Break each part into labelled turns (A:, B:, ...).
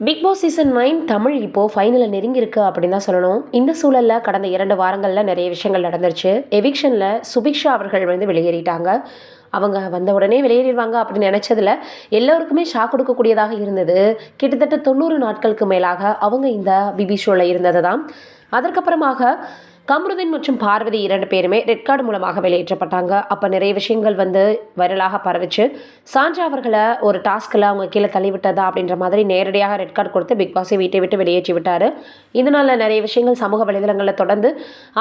A: Big Boss season 9 Tamil இப்போது ஃபைனலில் நெருங்கியிருக்கு அப்படின்னு தான் சொல்லணும். இந்த சூழலில் கடந்த 2 வாரங்களில் நிறைய விஷயங்கள் நடந்துருச்சு. எவிக்ஷனில் சுபிக்ஷா அவர்கள் வெளியேறிட்டாங்க. அவங்க வந்த உடனே வெளியேறிடுவாங்க அப்படின்னு நினச்சதில் எல்லோருக்குமே ஷாக் கொடுக்கக்கூடியதாக இருந்தது. கிட்டத்தட்ட 90 நாட்களுக்கு மேலாக அவங்க இந்த பிபி ஷோவில் இருந்தது தான். அதற்கப்புறமாக கம்ருதீன் மற்றும் பார்வதி 2 பேருமே ரெட் கார்டு மூலமாக வெளியேற்றப்பட்டாங்க. அப்போ நிறைய விஷயங்கள் வைரலாக பரவிச்சு. சான்றா அவர்களை ஒரு டாஸ்கில் அவங்க கீழே தள்ளிவிட்டதா அப்படின்ற மாதிரி நேரடியாக ரெட் கார்டு கொடுத்து பிக் பாஸை வீட்டை விட்டு வெளியேற்றி விட்டார். இதனால் நிறைய விஷயங்கள் சமூக வலைதளங்களில் தொடர்ந்து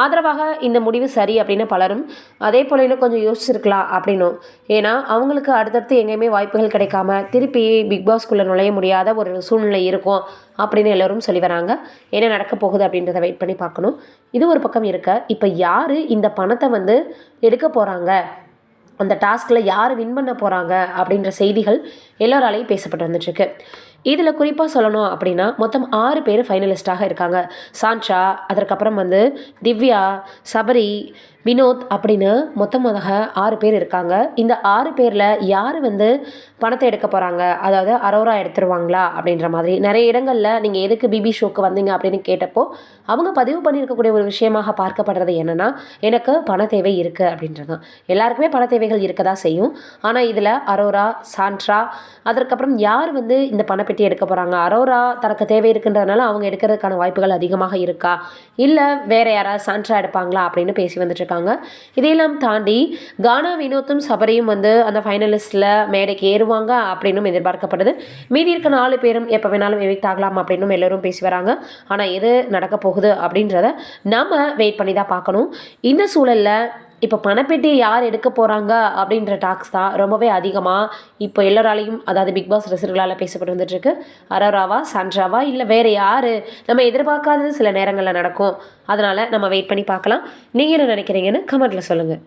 A: ஆதரவாக இந்த முடிவு சரி அப்படின்னு பலரும் அதே போல இன்னும் கொஞ்சம் யோசிச்சிருக்கலாம் அப்படின்னும். ஏன்னா அவங்களுக்கு அடுத்தடுத்து எங்கேயுமே வாய்ப்புகள் கிடைக்காம திருப்பி பிக் பாஸ்குள்ளே நுழைய முடியாத ஒரு சூழ்நிலை இருக்கும் அப்படின்னு எல்லோரும் சொல்லி வராங்க. என்ன நடக்க போகுது அப்படின்றத வெயிட் பண்ணி பார்க்கணும். இது ஒரு பக்கம் இருக்க, இப்போ யார் இந்த பணத்தை எடுக்க போகிறாங்க, அந்த டாஸ்கில் யார் வின் பண்ண போகிறாங்க அப்படின்ற செய்திகள் எல்லோராலையும் பேசப்பட்டு வந்துட்டுருக்கு. இதில் குறிப்பாக சொல்லணும் அப்படின்னா மொத்தம் 6 பேர் ஃபைனலிஸ்டாக இருக்காங்க. சான்ஷா, அதற்கப்புறம் திவ்யா, சபரி, வினோத் அப்படின்னு மொத்தமாக 6 பேர் இருக்காங்க. இந்த 6 பேரில் யார் பணத்தை எடுக்க போகிறாங்க, அதாவது அரோரா எடுத்துருவாங்களா அப்படின்ற மாதிரி நிறைய இடங்களில் நீங்கள் எதுக்கு பிபி ஷோக்கு வந்தீங்க அப்படின்னு கேட்டப்போ அவங்க பதிவு பண்ணியிருக்கக்கூடிய ஒரு விஷயமாக பார்க்கப்படுறது என்னென்னா, எனக்கு பண தேவை இருக்குது அப்படின்றது தான். எல்லாருக்குமே பண தேவைகள் இருக்க தான் செய்யும். ஆனால் இதில் அரோரா, சான்ட்ரா, அதற்கப்புறம் யார் இந்த பணப்பெட்டி எடுக்க போகிறாங்க, அரோரா தனக்கு தேவை இருக்குன்றதுனால அவங்க எடுக்கிறதுக்கான வாய்ப்புகள் அதிகமாக இருக்கா, இல்லை வேறு யாராவது சான்ட்ரா எடுப்பாங்களா அப்படின்னு பேசி வந்துட்டு. இதையெல்லாம் தாண்டி கானா, வினோத்தும் சபரியும் அந்த ஃபைனலிஸ்ட்ல மேடைக்கு ஏறுவாங்க அப்படின்னும் எதிர்பார்க்கப்படுது. மீதி இருக்க 4 பேரும் எப்போ வேணாலும் எவிக்ட் ஆகலாம் அப்படின்னும் எல்லாரும் பேசி வராங்க. ஆனால் எது நடக்க போகுது அப்படின்றத நம்ம வெயிட் பண்ணி தான் பார்க்கணும். இந்த சூழலில் இப்போ பணப்பெட்டியை யார் எடுக்க போகிறாங்க அப்படின்ற டாக்ஸ் தான் ரொம்பவே அதிகமாக இப்போ எல்லோராலையும், அதாவது பிக் பாஸ் ரசிகர்களால் பேசப்பட்டு வந்துட்டுருக்கு. அரோராவா, சான்ட்ராவா, இல்லை வேறு யார், நம்ம எதிர்பார்க்காதது சில நேரங்களில் நடக்கும். அதனால் நம்ம வெயிட் பண்ணி பார்க்கலாம். நீங்கள் என்ன நினைக்கிறீங்கன்னு கமெண்ட்டில் சொல்லுங்கள்.